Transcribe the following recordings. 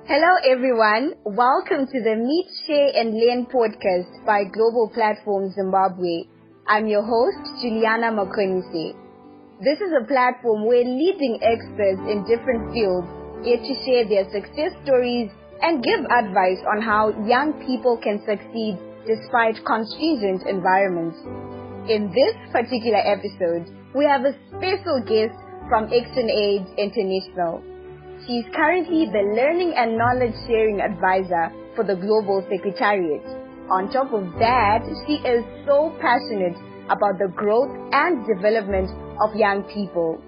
Hello everyone, welcome to the Meet, Share and Learn podcast by Global Platform Zimbabwe. I'm your host, Juliana Makonise. This is a platform where leading experts in different fields get to share their success stories and give advice on how young people can succeed despite contingent environments. In this particular episode, we have a special guest from ActionAid International. She is currently the Learning and Knowledge Sharing Advisor for the Global Secretariat. On top of that, she is so passionate about the growth and development of young people.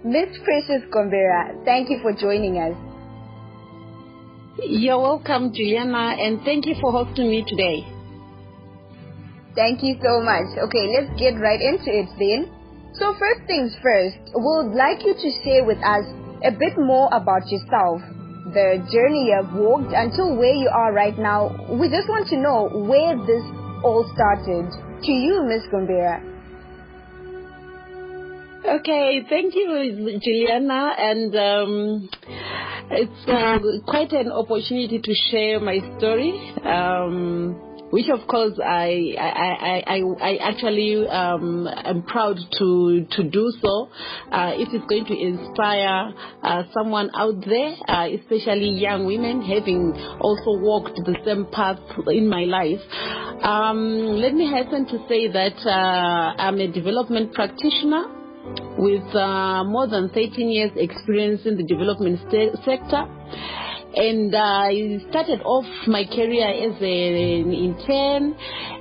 Miss Precious Gombera, thank you for joining us. You're welcome, Juliana, and thank you for hosting me today. Thank you so much. Okay, let's get right into it then. So first things first, we'd like you to share with us a bit more about yourself, the journey you've walked until where you are right now. We just want to know where this all started. To you, Ms. Gombera. Okay, thank you, Juliana, and it's quite an opportunity to share my story. Which of course I actually am proud to do so. It is going to inspire someone out there, especially young women, having also walked the same path in my life. Let me hasten to say that I'm a development practitioner with more than 13 years experience in the development sector. And I started off my career as an intern,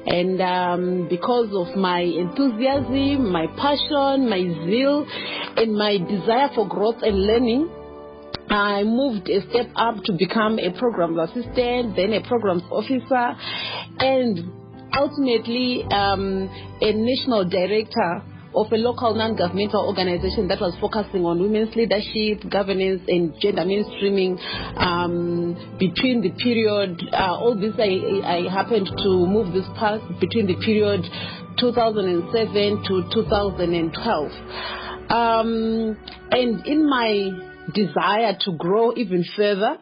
and because of my enthusiasm, my passion, my zeal, and my desire for growth and learning, I moved a step up to become a programs assistant, then a programs officer, and ultimately a national director of a local non-governmental organization that was focusing on women's leadership, governance, and gender mainstreaming between the period, all this I happened to move this path between the period 2007 to 2012. And in my desire to grow even further,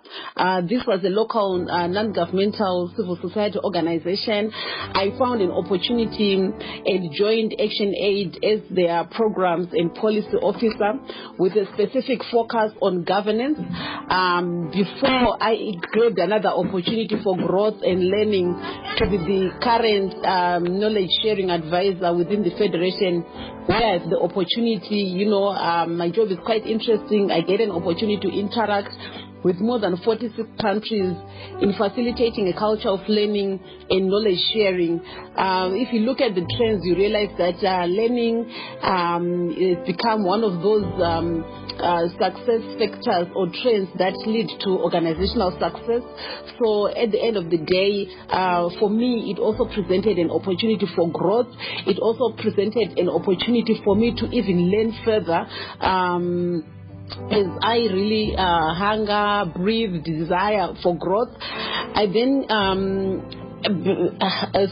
this was a local non-governmental civil society organization. I found an opportunity and joined ActionAid as their programs and policy officer with a specific focus on governance before I grabbed another opportunity for growth and learning to be the current knowledge sharing advisor within the federation, where I have the opportunity, my job is quite interesting. I get an opportunity to interact with more than 46 countries in facilitating a culture of learning and knowledge sharing. If you look at the trends, you realize that learning has become one of those success factors or trends that lead to organizational success. So at the end of the day, for me, it also presented an opportunity for growth. It also presented an opportunity for me to even learn further. As I really hunger, breathe, desire for growth, I then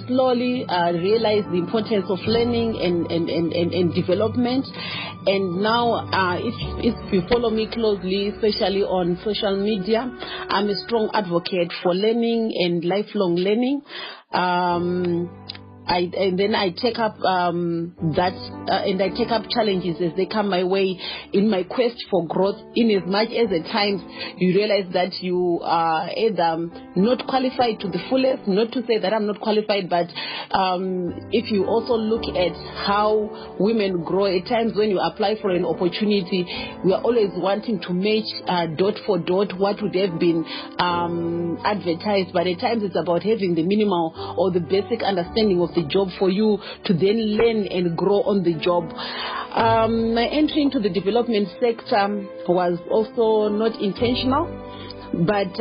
slowly realized the importance of learning and development. And now, if you follow me closely, especially on social media, I'm a strong advocate for learning and lifelong learning. And then I take up and I take up challenges as they come my way in my quest for growth, in as much as at times you realize that you are either not qualified to the fullest. Not to say that I'm not qualified, but if you also look at how women grow, at times when you apply for an opportunity, we are always wanting to match dot for dot what would have been advertised, but at times it's about having the minimal or the basic understanding of the job for you to then learn and grow on the job. My entry into the development sector was also not intentional, but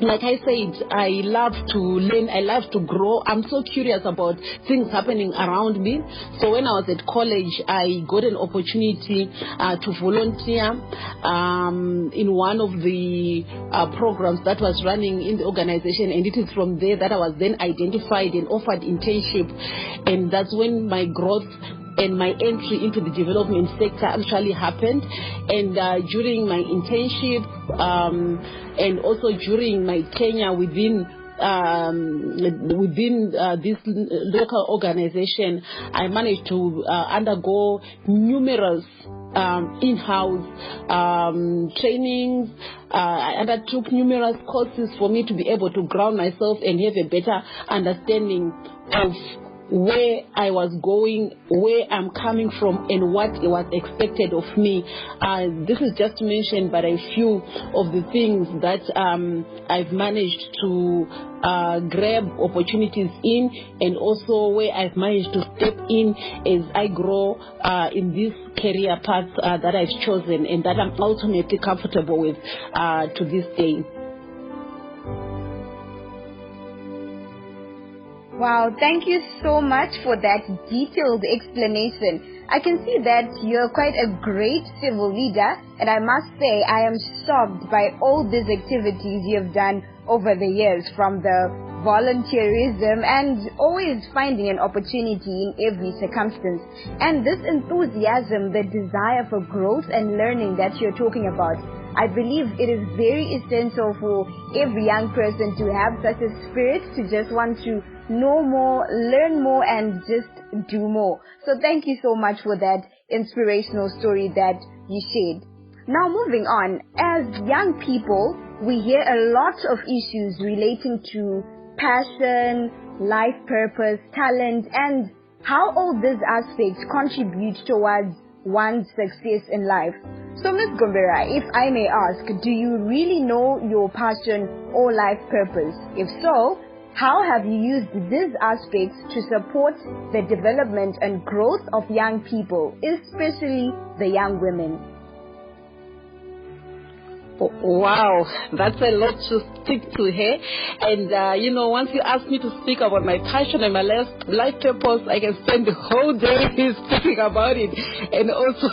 like I said, I love to learn, I love to grow. I'm so curious about things happening around me. So when I was at college, I got an opportunity to volunteer in one of the programs that was running in the organization, and it is from there that I was then identified and offered internship, and that's when my growth and my entry into the development sector actually happened. And during my internship and also during my tenure within this local organization, I managed to undergo numerous in-house trainings. I undertook numerous courses for me to be able to ground myself and have a better understanding of where I was going, where I'm coming from, and what was expected of me. This is just to mention but a few of the things that I've managed to grab opportunities in, and also where I've managed to step in as I grow in this career path that I've chosen and that I'm ultimately comfortable with to this day. Wow, thank you so much for that detailed explanation. I can see that you're quite a great civil leader, and I must say I am shocked by all these activities you've done over the years, from the volunteerism and always finding an opportunity in every circumstance. And this enthusiasm, the desire for growth and learning that you're talking about, I believe it is very essential for every young person to have such a spirit to just want to know more, learn more, and just do more. So thank you so much for that inspirational story that you shared. Now moving on, as young people, we hear a lot of issues relating to passion, life purpose, talent, and how all these aspects contribute towards one's success in life. So Ms. Gombera, if I may ask, do you really know your passion or life purpose? If so, how have you used these aspects to support the development and growth of young people, especially the young women? Wow, that's a lot to stick to here. And, once you ask me to speak about my passion and my life purpose, I can spend the whole day speaking about it and also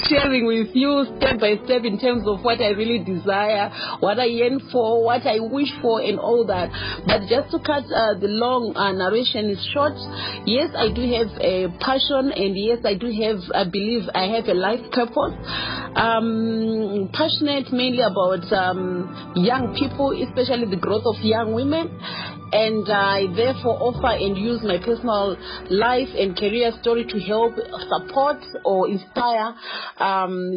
sharing with you step by step in terms of what I really desire, what I yearn for, what I wish for, and all that. But just to cut the long narration is short, yes, I do have a passion, and yes, I believe I have a life purpose. Passionate mainly about young people, especially the growth of young women, and I therefore offer and use my personal life and career story to help support or inspire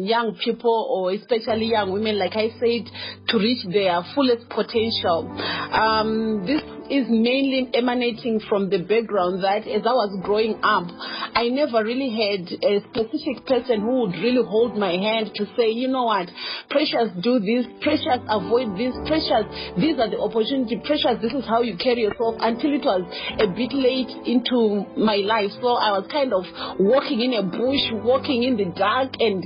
young people, or especially young women, like I said, to reach their fullest potential. This is mainly emanating from the background that as I was growing up, I never really had a specific person who would really hold my hand to say, you know what, Precious, do this, Precious, avoid this, Precious, these are the opportunities, Precious, this is how you carry yourself, until it was a bit late into my life. So I was kind of walking in a bush, walking in the dark, and,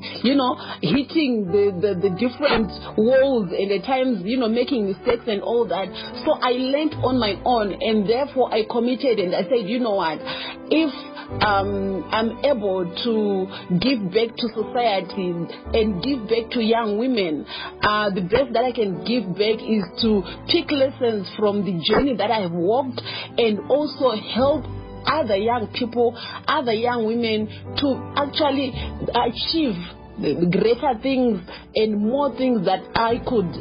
hitting the different walls, and at times, making mistakes and all that. So I learned on my own, and therefore I committed, and I said, you know what, if I'm able to give back to society and give back to young women, the best that I can give back is to pick lessons from the journey that I have walked, and also help other young people, other young women to actually achieve the greater things and more things that I could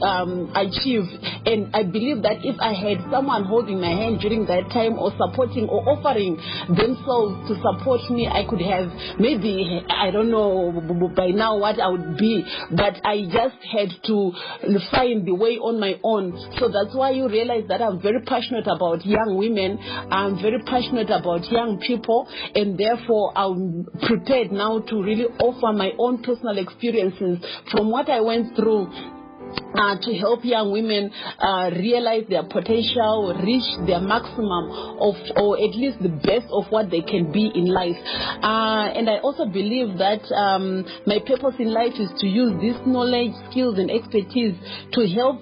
achieve. And I believe that if I had someone holding my hand during that time, or supporting or offering themselves to support me, I could have maybe, I don't know by now what I would be, but I just had to find the way on my own. So that's why you realize that I'm very passionate about young women, I'm very passionate about young people, and therefore I'm prepared now to really offer my own personal experiences from what I went through to help young women realize their potential, reach their maximum of, or at least the best of what they can be in life. And I also believe that my purpose in life is to use this knowledge, skills, and expertise to help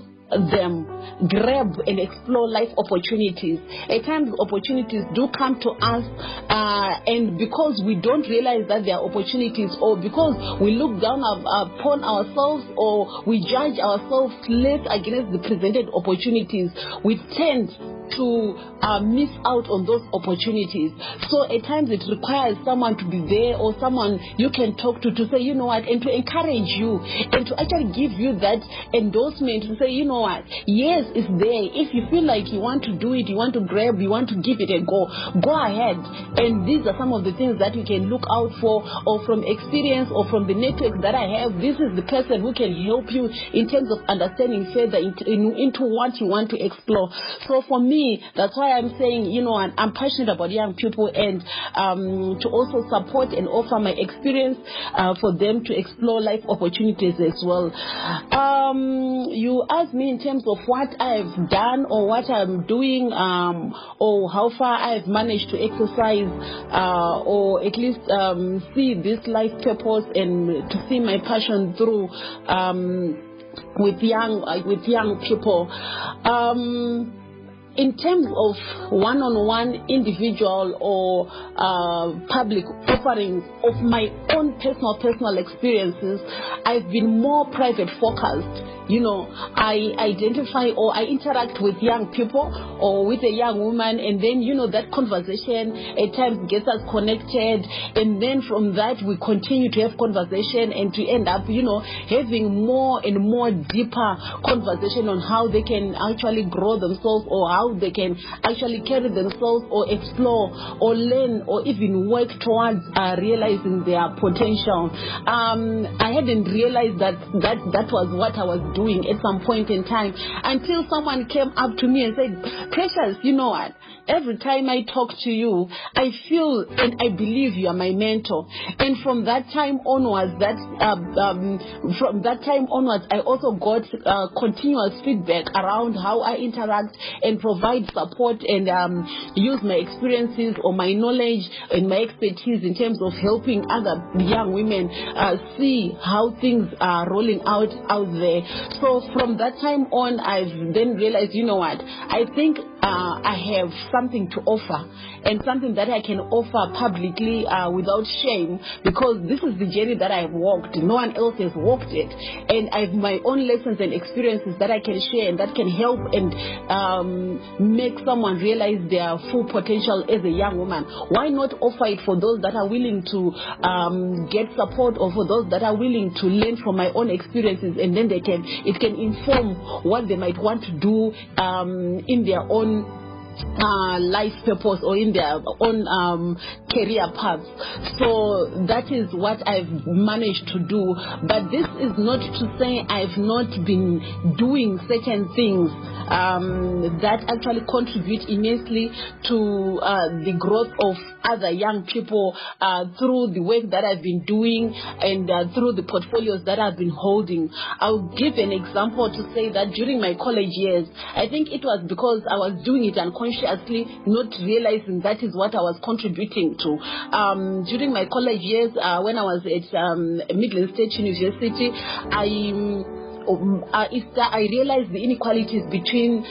them grab and explore life opportunities. At times opportunities do come to us, and because we don't realize that there are opportunities, or because we look down upon ourselves, or we judge ourselves less against the presented opportunities, we tend to miss out on those opportunities. So at times it requires someone to be there, or someone you can talk to say, you know what, and to encourage you and to actually give you that endorsement to say, you know what, yes, it's there. If you feel like you want to do it, you want to grab, you want to give it a go ahead. And these are some of the things that you can look out for, or from experience, or from the network that I have. This is the person who can help you in terms of understanding further into what you want to explore. So for me, that's why I'm saying, you know, I'm passionate about young people, and to also support and offer my experience for them to explore life opportunities as well. You asked me in terms of what I've done or what I'm doing, or how far I've managed to exercise, or at least see this life purpose and to see my passion through with young people. In terms of one-on-one individual or public offerings of my own personal experiences, I've been more private focused. You know, I identify or I interact with young people or with a young woman, and then, you know, that conversation at times gets us connected, and then from that we continue to have conversation and to end up, you know, having more and more deeper conversation on how they can actually grow themselves, or how they can actually carry themselves, or explore, or learn, or even work towards realizing their potential. I hadn't realized that was what I was doing at some point in time, until someone came up to me and said, Precious, you know what? Every time I talk to you, I feel and I believe you are my mentor. And from that time onwards, I also got continuous feedback around how I interact and provide support and use my experiences or my knowledge and my expertise in terms of helping other young women see how things are rolling out there. So from that time on, I've then realized, you know what, I think I have something to offer, and something that I can offer publicly without shame, because this is the journey that I've walked. No one else has walked it, and I have my own lessons and experiences that I can share and that can help and make someone realize their full potential as a young woman. Why not offer it for those that are willing to get support, or for those that are willing to learn from my own experiences, and then it can inform what they might want to do in their own life purpose or in their own career paths. So that is what I've managed to do. But this is not to say I've not been doing certain things that actually contribute immensely to the growth of other young people through the work that I've been doing and through the portfolios that I've been holding. I'll give an example to say that during my college years, I think it was because I was doing it unconsciously, not realizing that is what I was contributing to. During my college years, when I was at Midland State University, I realized the inequalities between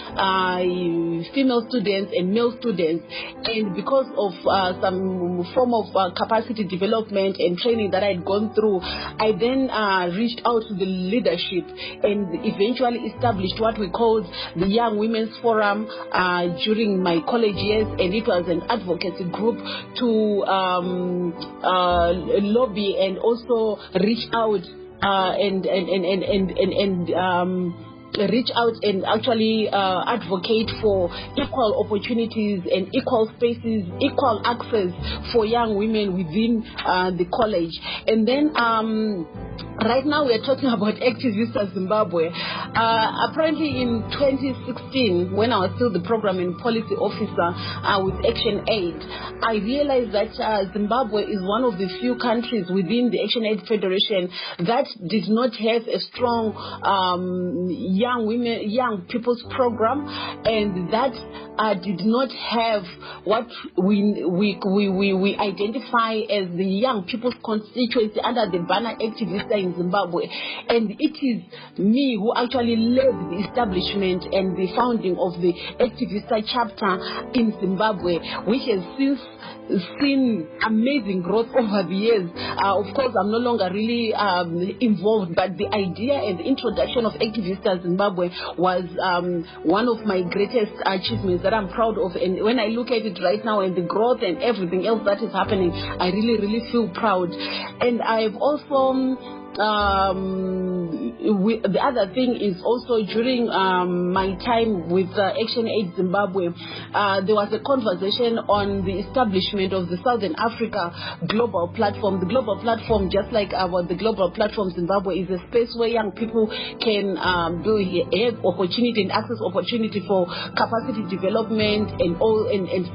female students and male students, and because of some form of capacity development and training that I had gone through, I then reached out to the leadership and eventually established what we called the Young Women's Forum during my college years, and it was an advocacy group to lobby and also reach out reach out and actually advocate for equal opportunities and equal spaces, equal access for young women within the college. And then right now we are talking about Activista Zimbabwe. Apparently in 2016, when I was still the program and policy officer with ActionAid, I realized that Zimbabwe is one of the few countries within the ActionAid Federation that did not have a strong young people's program, and that did not have what we identify as the young people's constituency under the banner Activista in in Zimbabwe. And it is me who actually led the establishment and the founding of the Activista chapter in Zimbabwe, which has since seen amazing growth over the years. Of course, I'm no longer really involved, but the idea and the introduction of Activista Zimbabwe was one of my greatest achievements that I'm proud of. And when I look at it right now and the growth and everything else that is happening, I really, really feel proud. And I've also the other thing is also during my time with ActionAid Zimbabwe, there was a conversation on the establishment of the Southern Africa Global Platform. The Global Platform, just like the Global Platform Zimbabwe, is a space where young people can have opportunity and access opportunity for capacity development and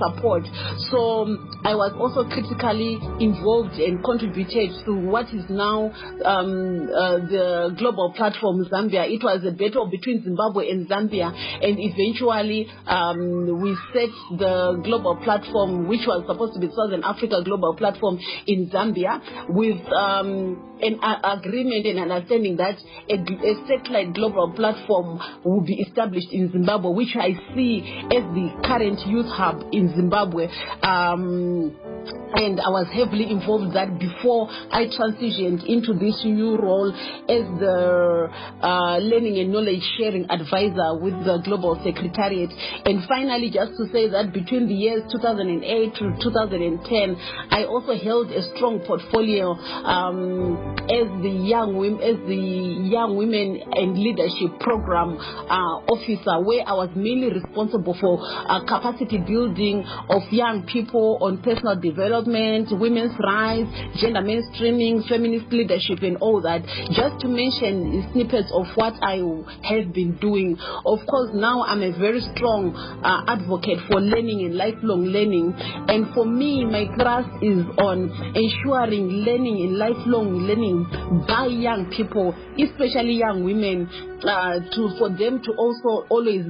support. So I was also critically involved and contributed to what is now the Global Platform Zambia. It was a battle between Zimbabwe and Zambia, and eventually we set the Global Platform, which was supposed to be Southern Africa Global Platform in Zambia, with an agreement and understanding that a satellite global platform will be established in Zimbabwe, which I see as the current youth hub in Zimbabwe. And I was heavily involved that before I transitioned into this new role as the learning and knowledge sharing advisor with the Global Secretariat. And finally, just to say that between the years 2008 to 2010, I also held a strong portfolio as the young women and leadership program officer, where I was mainly responsible for capacity building of young people on personal development, women's rights, gender mainstreaming, feminist leadership, and all that, just to mention snippets of what I have been doing. Of course, now I'm a very strong advocate for learning and lifelong learning, and for me, my thrust is on ensuring learning and lifelong learning by young people, especially young women, for them to also always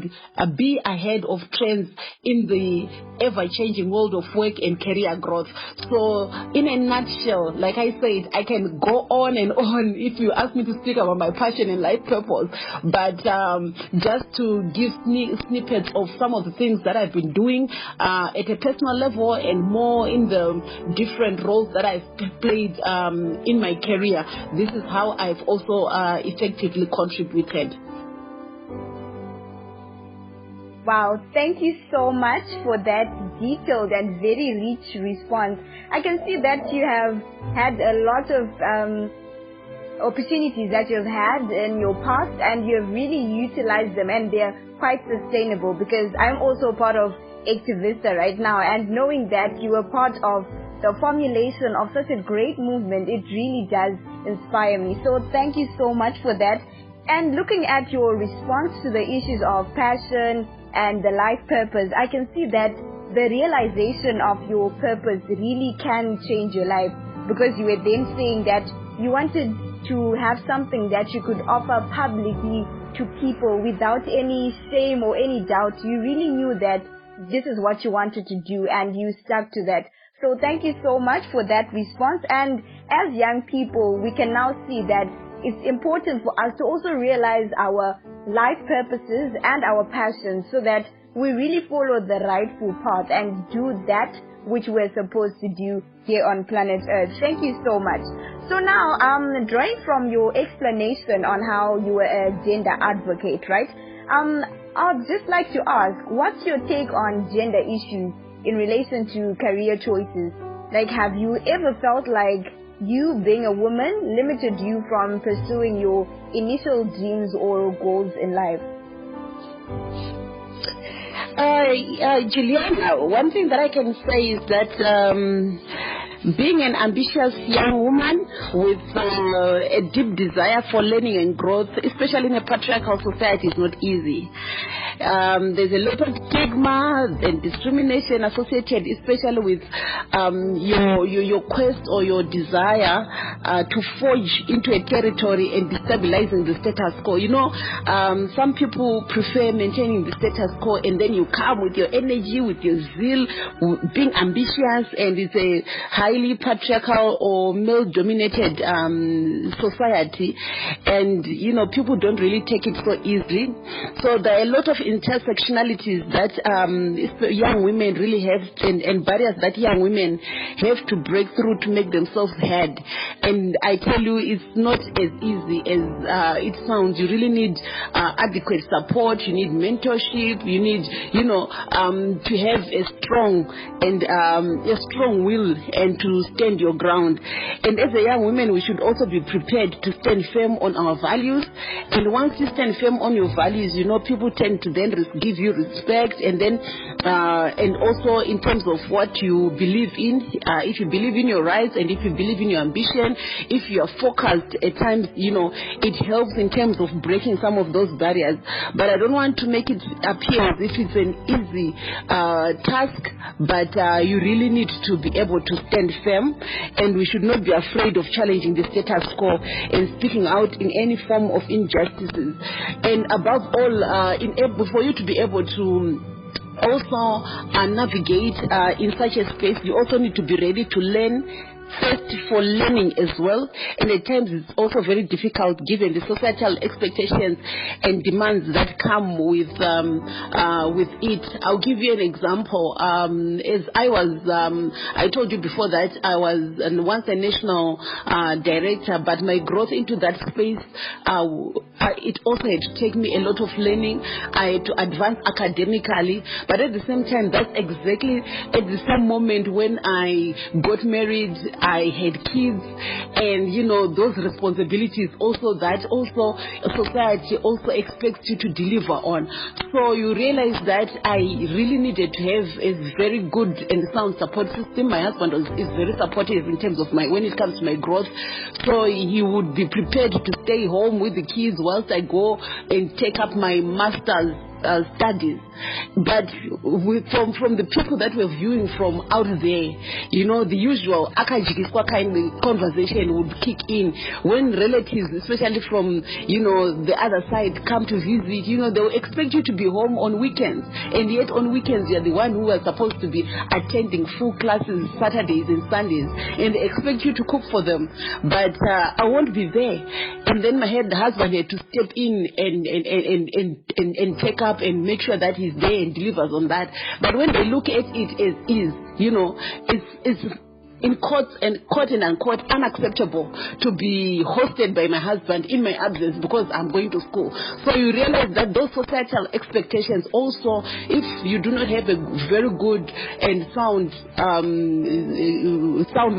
be ahead of trends in the ever-changing world of work and career growth. So in a nutshell, like I said, I can go on and on if you ask me to speak about my passion and life purpose, but just to give snippets of some of the things that I've been doing at a personal level and more in the different roles that I've played in my career. This is how I've also effectively contributed. Wow, thank you so much for that detailed and very rich response. I can see that you have had a lot of opportunities that you've had in your past, and you have really utilized them, and they're quite sustainable, because I'm also part of Activista right now, and knowing that you were part of the formulation of such a great movement, it really does inspire me. So thank you so much for that. And looking at your response to the issues of passion and the life purpose, I can see that the realization of your purpose really can change your life, because you were then saying that you wanted to have something that you could offer publicly to people without any shame or any doubt. You really knew that this is what you wanted to do, and you stuck to that. So thank you so much for that response. And as young people, we can now see that it's important for us to also realize our life purposes and our passions, so that we really follow the rightful path and do that which we're supposed to do here on planet Earth. Thank you so much. So now, drawing from your explanation on how you were a gender advocate, right? I'd just like to ask, what's your take on gender issues in relation to career choices? Like, have you ever felt like you being a woman limited you from pursuing your initial dreams or goals in life? Juliana, one thing that I can say is that being an ambitious young woman with a deep desire for learning and growth, especially in a patriarchal society, is not easy. there's a lot of stigma and discrimination associated, especially with your quest or your desire to forge into a territory and destabilizing the status quo. You know, some people prefer maintaining the status quo, and then you come with your energy, with your zeal, being ambitious, and it's a highly patriarchal or male-dominated society, and you know, people don't really take it so easily. So there are a lot of intersectionalities that young women really have, and barriers that young women have to break through to make themselves heard. And I tell you, it's not as easy as it sounds. You really need adequate support. You need mentorship. You need, you know, to have a strong will and to stand your ground. And as a young woman, we should also be prepared to stand firm on our values. And once you stand firm on your values, you know, people tend to then give you respect. And then and also in terms of what you believe in, if you believe in your rights and if you believe in your ambition, if you are focused at times, you know, it helps in terms of breaking some of those barriers. But I don't want to make it appear as if it's an easy task, but you really need to be able to stand firm, and we should not be afraid of challenging the status quo and speaking out in any form of injustices. And above all, for you to be able to also navigate in such a space, you also need to be ready to learn. First, for learning as well, and at times it's also very difficult given the societal expectations and demands that come with it. I'll give you an example. As I told you before that I was once a national director, but my growth into that space, it also had to take me a lot of learning. I had to advance academically, but at the same time, that's exactly at the same moment when I got married, I had kids, and you know, those responsibilities also that also society also expects you to deliver on. So you realize that I really needed to have a very good and sound support system. My husband is very supportive in terms of when it comes to my growth. So he would be prepared to stay home with the kids whilst I go and take up my master's studies. But from the people that we're viewing from out there, you know, the usual akajikiswa kind of conversation would kick in when relatives, especially from, you know, the other side, come to visit. You know, they will expect you to be home on weekends, and yet on weekends you're the one who are supposed to be attending full classes Saturdays and Sundays, and they expect you to cook for them, but I won't be there. And then the husband had to step in and take up and make sure that he's there and delivers on that. But when they look at it as is, you know, it's in quote and unquote unacceptable to be hosted by my husband in my absence because I'm going to school. So you realize that those societal expectations also, if you do not have a very good and sound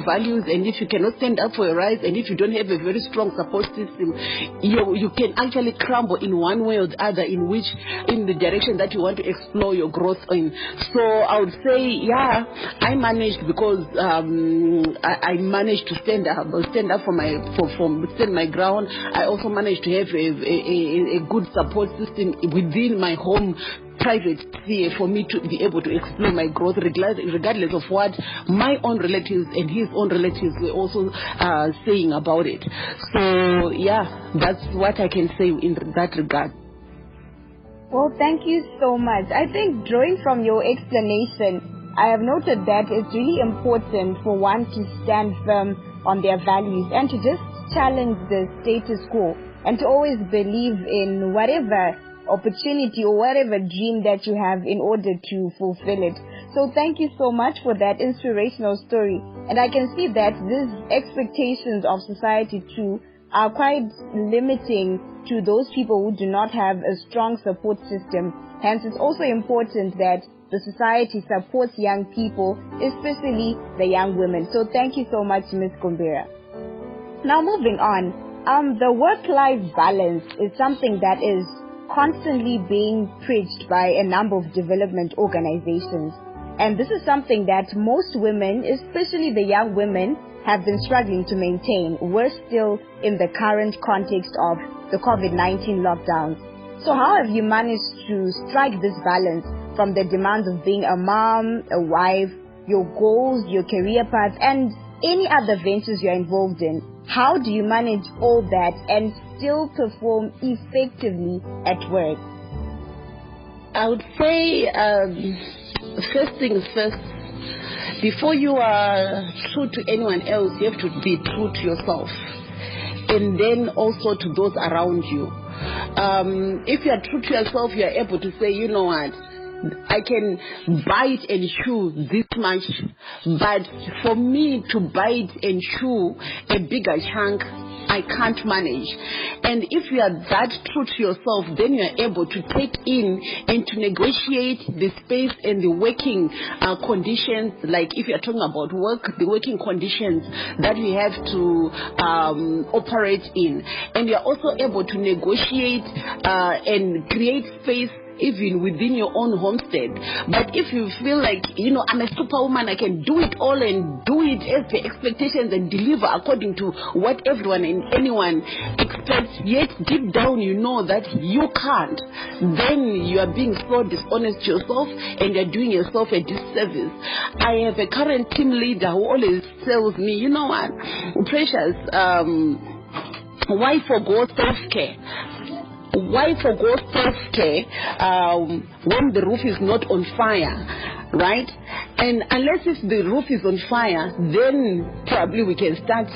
values, and if you cannot stand up for your rights, and if you don't have a very strong support system, you can actually crumble in one way or the other in the direction that you want to explore your growth in. So I would say, yeah, I managed because I managed to stand up for stand my ground. I also managed to have a good support system within my home private sphere for me to be able to explore my growth regardless of what my own relatives and his own relatives were also saying about it. So yeah, that's what I can say in that regard. Well, thank you so much. I think drawing from your explanation, I have noted that it's really important for one to stand firm on their values and to just challenge the status quo and to always believe in whatever opportunity or whatever dream that you have in order to fulfill it. So thank you so much for that inspirational story. And I can see that these expectations of society too are quite limiting to those people who do not have a strong support system. Hence, it's also important that the society supports young people, especially the young women. So thank you so much, Ms. Gombera. Now moving on, the work-life balance is something that is constantly being preached by a number of development organizations. And this is something that most women, especially the young women, have been struggling to maintain. Worse still in the current context of the COVID-19 lockdowns. So how have you managed to strike this balance from the demands of being a mom, a wife, your goals, your career path, and any other ventures you're involved in? How do you manage all that and still perform effectively at work? I would say, first things first, before you are true to anyone else, you have to be true to yourself, and then also to those around you. If you are true to yourself, you are able to say, you know what, I can bite and chew this much, but for me to bite and chew a bigger chunk, I can't manage. And if you are that true to yourself, then you are able to take in and to negotiate the space and the working conditions, like if you are talking about work, the working conditions that we have to operate in. And you are also able to negotiate and create space even within your own homestead. But if you feel like, you know, I'm a superwoman, I can do it all and do it as the expectations and deliver according to what everyone and anyone expects, yet deep down you know that you can't, then you are being so dishonest to yourself and you're doing yourself a disservice. I have a current team leader who always tells me, you know what, Precious, why forgo self-care? Why forgo self-care when the roof is not on fire, right? And unless if the roof is on fire, then probably we can start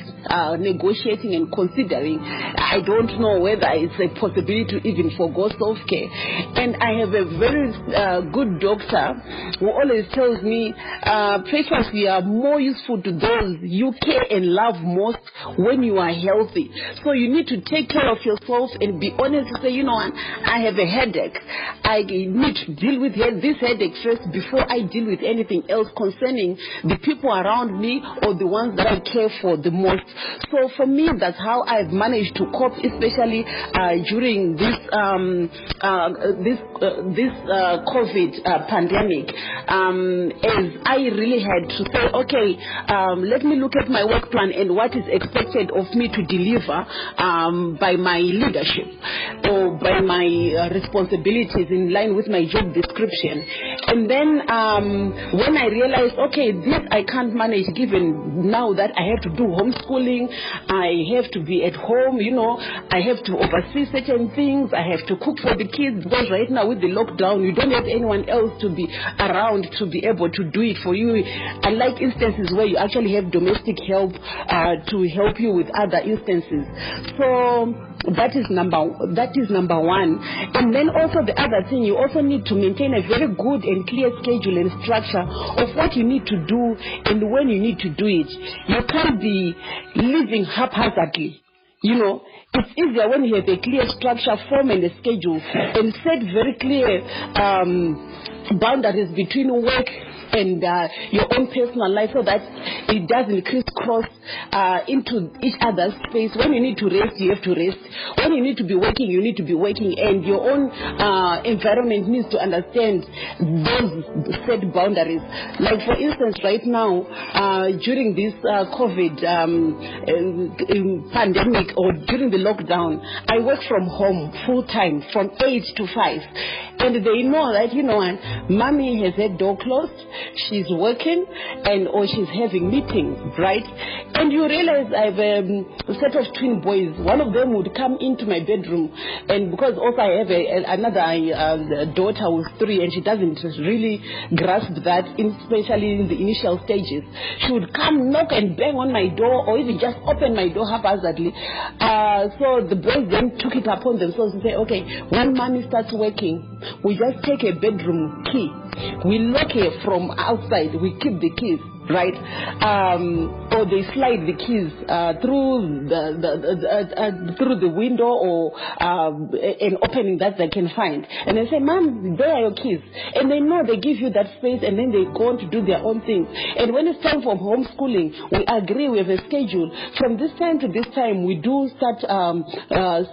negotiating and considering. I don't know whether it's a possibility to even forgo self-care. And I have a very good doctor who always tells me, Precious, you are more useful to those you care and love most when you are healthy. So you need to take care of yourself and be honest to say, you know what, I have a headache. I need to deal with this headache first before I deal with anything else concerning the people around me or the ones that I care for the most. So for me, that's how I've managed to cope, especially during this COVID pandemic. As I really had to say, okay, let me look at my work plan and what is expected of me to deliver by my leadership or by my responsibilities in line with my job description. And then when I realized, okay, this I can't manage given now that I have to do homeschooling, I have to be at home, you know, I have to oversee certain things, I have to cook for the kids, because right now with the lockdown, you don't have anyone else to be around to be able to do it for you. Unlike instances where you actually have domestic help to help you with other instances. So that is number one. And then also the other thing, you also need to maintain a very good and clear schedule and structure of what you need to do and when you need to do it. You can't be living haphazardly. You know, it's easier when you have a clear structure, form, and a schedule, and set very clear boundaries between work and your own personal life, so that it doesn't crisscross into each other's space. When you need to rest, you have to rest. When you need to be working, you need to be working, and your own environment needs to understand those set boundaries. Like for instance, right now, during this COVID pandemic or during the lockdown, I work from home full time from 8 to 5. And they know that, you know, mommy has her door closed, she's working, or she's having meetings, right? And you realize I have a set of twin boys. One of them would come into my bedroom, and because also I have another daughter who's 3, and she doesn't really grasp that, especially in the initial stages. She would come, knock and bang on my door, or even just open my door haphazardly. So the boys then took it upon themselves to say, okay, when mommy starts working, we just take a bedroom key, we lock it from outside, we keep the keys, right? Or they slide the keys through the window or an opening that they can find, and they say, "Mom, there are your keys," and they know they give you that space, and then they go on to do their own things. And when it's time for homeschooling, we agree, we have a schedule. From this time to this time, we do start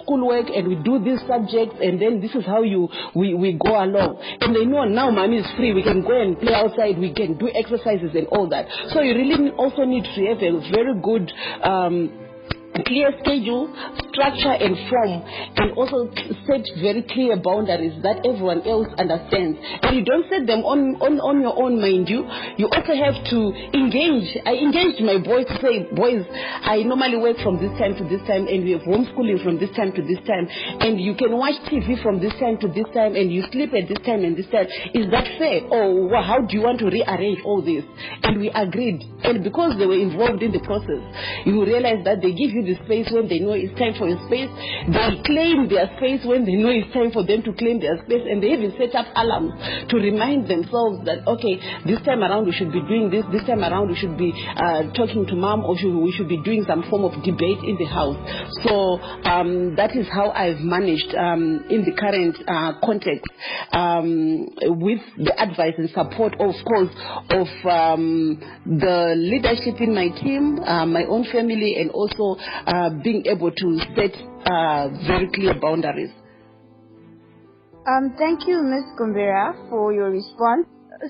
schoolwork, and we do these subjects, and then this is how we go along. And they know now mommy is free, we can go and play outside, we can do exercises and all that. So you really also need to have a very good clear schedule, structure and form, and also set very clear boundaries that everyone else understands. And you don't set them on your own, mind you. You also have to engage. I engaged my boys to say, boys, I normally work from this time to this time, and we have homeschooling from this time to this time, and you can watch TV from this time to this time, and you sleep at this time and this time. Is that fair? Or how do you want to rearrange all this? And we agreed. And because they were involved in the process, you realize that they give you the space when they know it's time for your space. They claim their space when they know it's time for them to claim their space. And they even set up alarms to remind themselves that, okay, this time around we should be doing this. This time around we should be talking to mom, or we should be doing some form of debate in the house. So that is how I've managed in the current context, with the advice and support, of course, of the leadership in my team, my own family, and also being able to set very clear boundaries. Thank you, Ms. Gombera, for your response.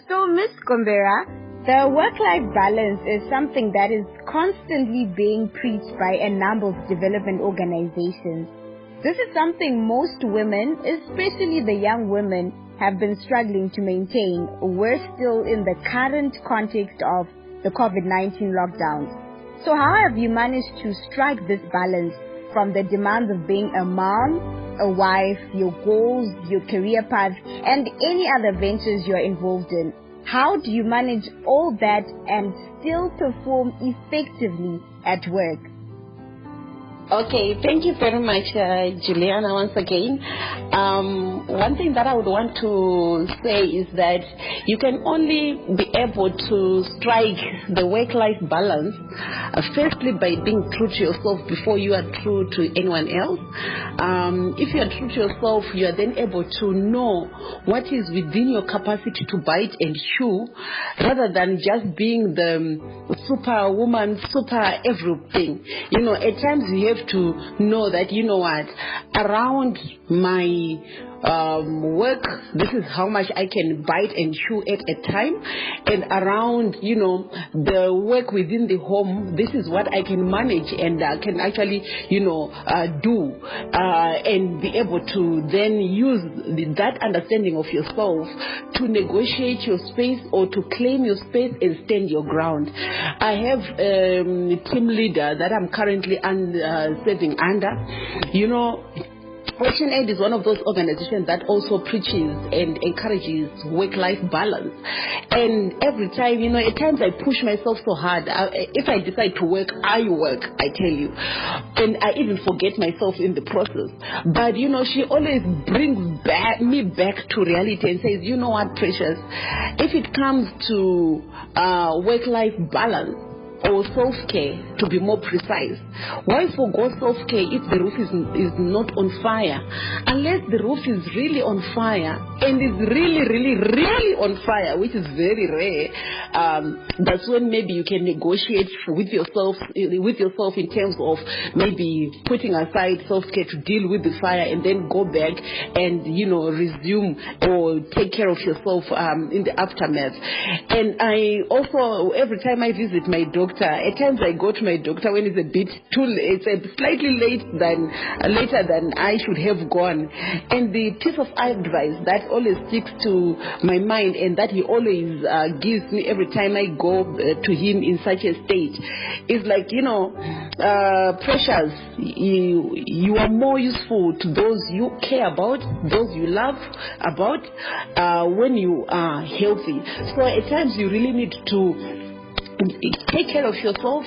So, Ms. Gombera, the work-life balance is something that is constantly being preached by a number of development organizations. This is something most women, especially the young women, have been struggling to maintain. We're still in the current context of the COVID-19 lockdowns. So how have you managed to strike this balance from the demands of being a mom, a wife, your goals, your career path, and any other ventures you're involved in? How do you manage all that and still perform effectively at work? Okay, thank you very much, Juliana, once again. One thing that I would want to say is that you can only be able to strike the work-life balance, firstly by being true to yourself before you are true to anyone else. If you are true to yourself, you are then able to know what is within your capacity to bite and chew, rather than just being the superwoman, super everything. You know, at times you have to know that, you know what, around my work, this is how much I can bite and chew at a time, and around, you know, the work within the home, this is what I can manage and can actually, you know, do, and be able to then use that understanding of yourself to negotiate your space or to claim your space and stand your ground. I have a team leader that I'm currently serving under. You know, ActionAid is one of those organizations that also preaches and encourages work-life balance. And every time, you know, at times I push myself so hard. If I decide to work, I work, I tell you. And I even forget myself in the process. But, you know, she always brings me back to reality and says, you know what, Precious, if it comes to work-life balance, or self-care, to be more precise. Why forgo self-care if the roof is not on fire? Unless the roof is really on fire, and is really, really, really on fire, which is very rare, that's when maybe you can negotiate with yourself in terms of maybe putting aside self-care to deal with the fire, and then go back and, you know, resume or take care of yourself in the aftermath. And I also, every time I visit my doctor, at times I go to my doctor when it's a bit too late, it's slightly later than I should have gone. And the piece of advice that always sticks to my mind, and that he always gives me every time I go to him in such a state, is like, you know, Precious, you are more useful to those you care about, those you love about, when you are healthy. So at times you really need to take care of yourself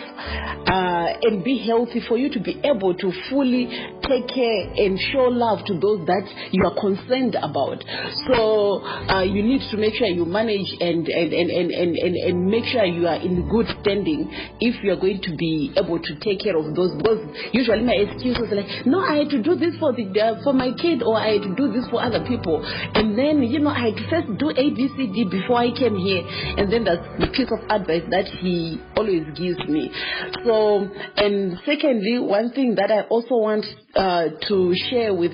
and be healthy for you to be able to fully take care and show love to those that you are concerned about. So you need to make sure you manage and make sure you are in good standing if you are going to be able to take care of those. Because usually my excuse is like, no, I had to do this for my kid, or I had to do this for other people, and then, you know, I had to first do A, B, C, D before I came here. And then that's the piece of advice that he always gives me. So, and secondly, one thing that I also want to share with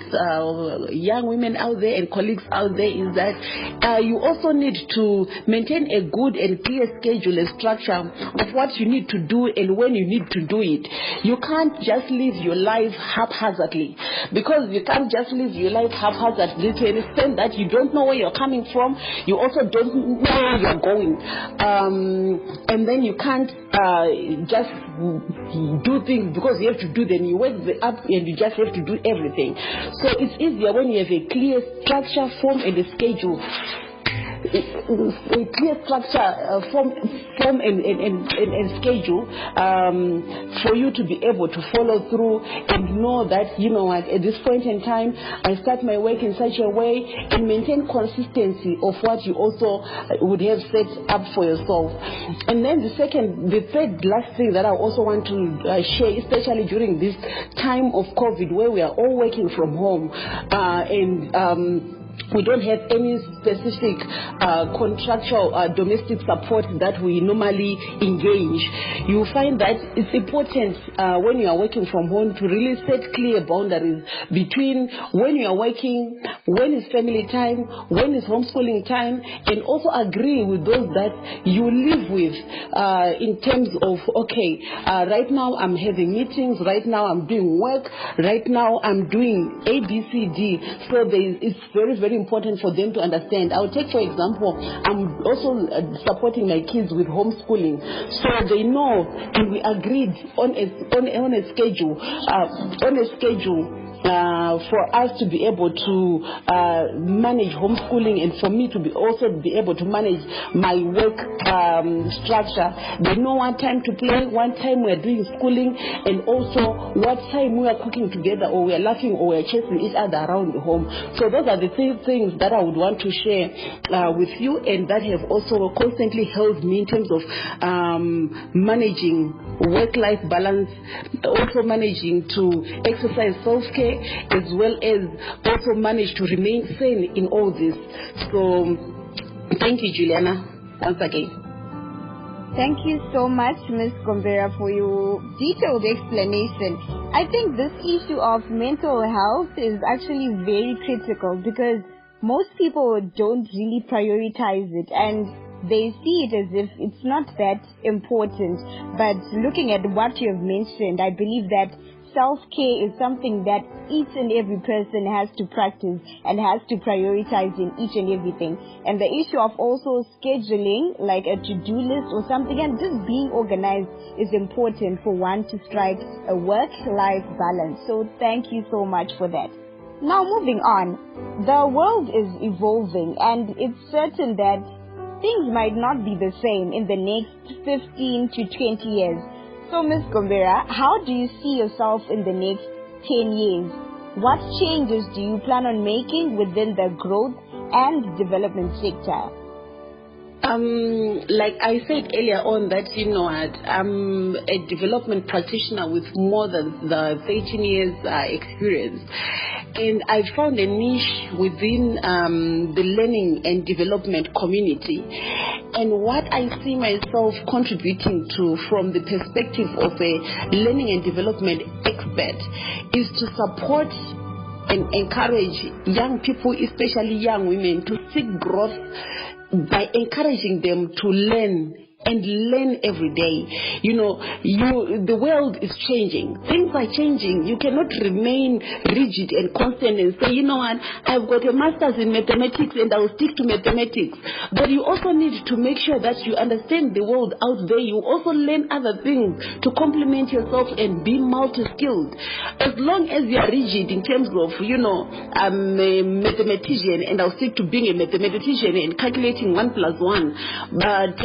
young women out there and colleagues out there is that you also need to maintain a good and clear schedule and structure of what you need to do and when you need to do it. You can't just live your life haphazardly, because you can't just live your life haphazardly to an extent that you don't know where you're coming from, you also don't know where you're going, and then you can't just do things because you have to do them. You wake up and you just have to do everything. So it's easier when you have a clear structure, form, and a schedule. A clear structure, form and schedule for you to be able to follow through and know that, you know what, at this point in time, I start my work in such a way, and maintain consistency of what you also would have set up for yourself. And then the third last thing that I also want to share, especially during this time of COVID where we are all working from home, we don't have any specific contractual domestic support that we normally engage. You find that it's important when you are working from home to really set clear boundaries between when you are working, when is family time, when is homeschooling time, and also agree with those that you live with in terms of, okay, right now I'm having meetings, right now I'm doing work, right now I'm doing A, B, C, D. So it's very, very important for them to understand. I'll take, for example, I'm also supporting my kids with homeschooling, so they know, and we agreed on a schedule for us to be able to manage homeschooling, and for me to be able to manage my work structure. They know what time to play, what time we're doing schooling, and also what time we are cooking together, or we're laughing, or we're chasing each other around the home. So those are the three things that I would want to share with you, and that have also constantly helped me in terms of managing work-life balance, also managing to exercise self-care, as well as also manage to remain sane in all this. So thank you, Juliana, once again. Thank you so much, Ms. Gombera, for your detailed explanation. I think this issue of mental health is actually very critical, because most people don't really prioritize it, and they see it as if it's not that important. But looking at what you have mentioned, I believe that self-care is something that each and every person has to practice and has to prioritize in each and everything. And the issue of also scheduling, like a to-do list or something, and just being organized is important for one to strike a work-life balance. So thank you so much for that. Now moving on, the world is evolving, and it's certain that things might not be the same in the next 15 to 20 years. So, Ms. Gombera, how do you see yourself in the next 10 years? What changes do you plan on making within the growth and development sector? Like I said earlier on, that, you know, I'm a development practitioner with more than the 13 years experience. And I found a niche within the learning and development community. And what I see myself contributing to from the perspective of a learning and development expert is to support and encourage young people, especially young women, to seek growth by encouraging them to learn and learn every day. You know, the world is changing. Things are changing. You cannot remain rigid and constant and say, you know what, I've got a master's in mathematics and I'll stick to mathematics. But you also need to make sure that you understand the world out there. You also learn other things to complement yourself and be multi-skilled. As long as you are rigid in terms of, you know, I'm a mathematician and I'll stick to being a mathematician and calculating 1 + 1, but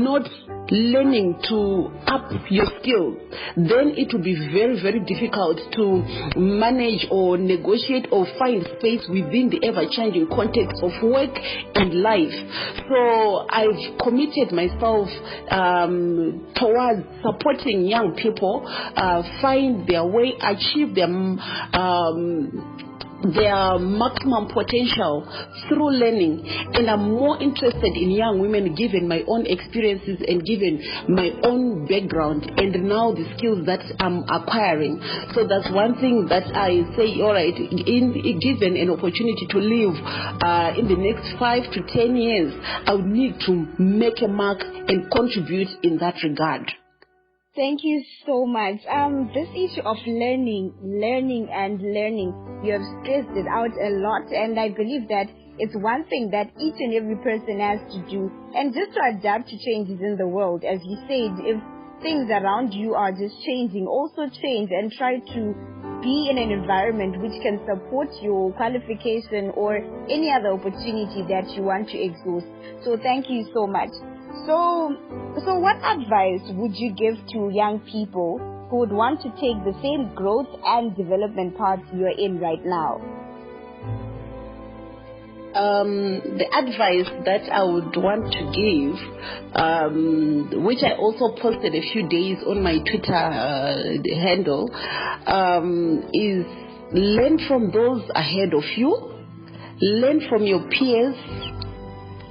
not learning to up your skills, then it will be very, very difficult to manage or negotiate or find space within the ever-changing context of work and life. So I've committed myself towards supporting young people find their way, achieve their their maximum potential through learning. And I'm more interested in young women given my own experiences and given my own background and now the skills that I'm acquiring. So that's one thing that I say, all right, given an opportunity to live in the next 5 to 10 years, I would need to make a mark and contribute in that regard. Thank you so much. This issue of learning, you have stressed it out a lot, and I believe that it's one thing that each and every person has to do, and just to adapt to changes in the world. As you said, if things around you are just changing, also change and try to be in an environment which can support your qualification or any other opportunity that you want to exhaust. So thank you so much. So what advice would you give to young people who would want to take the same growth and development path you're in right now? The advice that I would want to give, which I also posted a few days on my Twitter handle, is learn from those ahead of you, learn from your peers,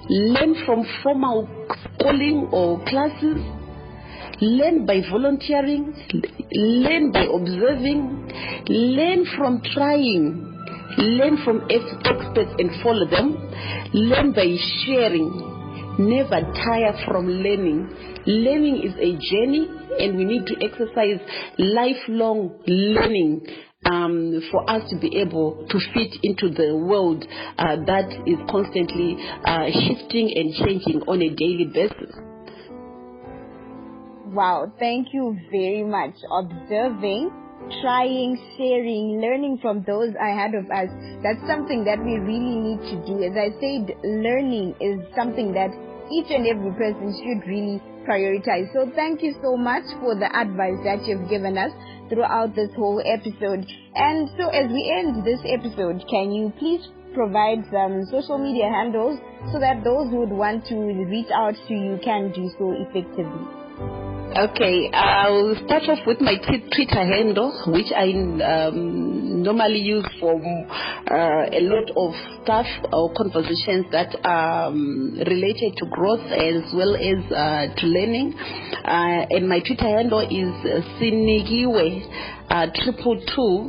learn from formal schooling or classes, learn by volunteering, learn by observing, learn from trying, learn from experts and follow them, learn by sharing, never tire from learning. Learning is a journey, and we need to exercise lifelong learning for us to be able to fit into the world that is constantly shifting and changing on a daily basis. Wow, thank you very much. Observing, trying, sharing, learning from those ahead of us. That's something that we really need to do. As I said, learning is something that each and every person should really prioritize. So thank you so much for the advice that you've given us throughout this whole episode. And so as we end this episode, can you please provide some social media handles so that those who would want to reach out to you can do so effectively? Okay, I'll start off with my Twitter handle, which I normally use for a lot of stuff or conversations that are related to growth as well as to learning. And my Twitter handle is Sinikiwe 222,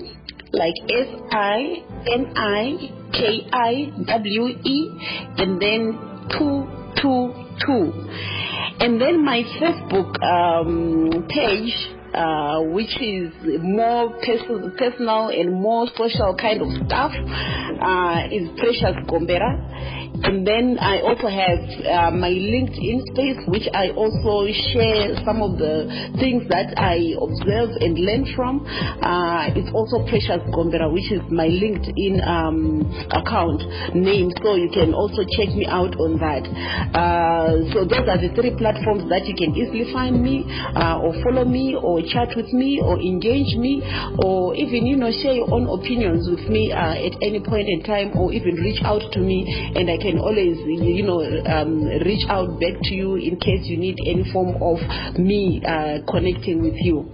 like SINIKIWE, and then 222. And then my Facebook page, which is more personal and more social kind of stuff, is Precious Gombera. And then I also have my LinkedIn space, which I also share some of the things that I observe and learn from. It's also Precious Gombera, which is my LinkedIn account name. So you can also check me out on that. So those are the 3 platforms that you can easily find me, or follow me, or chat with me, or engage me, or even, share your own opinions with me at any point in time, or even reach out to me, and I can always, reach out back to you in case you need any form of me connecting with you.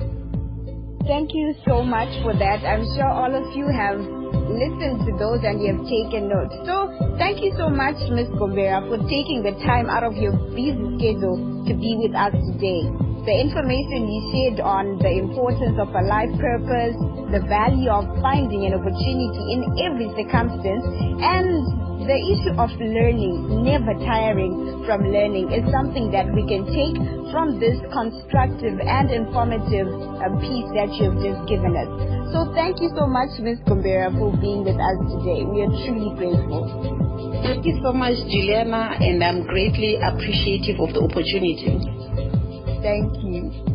Thank you so much for that. I'm sure all of you have listened to those and you have taken notes. So thank you so much, Ms. Gombera, for taking the time out of your busy schedule to be with us today. The information you shared on the importance of a life purpose, the value of finding an opportunity in every circumstance, and the issue of learning, never tiring from learning, is something that we can take from this constructive and informative piece that you've just given us. So thank you so much, Ms. Gombera, for being with us today. We are truly grateful. Thank you so much, Juliana, and I'm greatly appreciative of the opportunity. Thank you.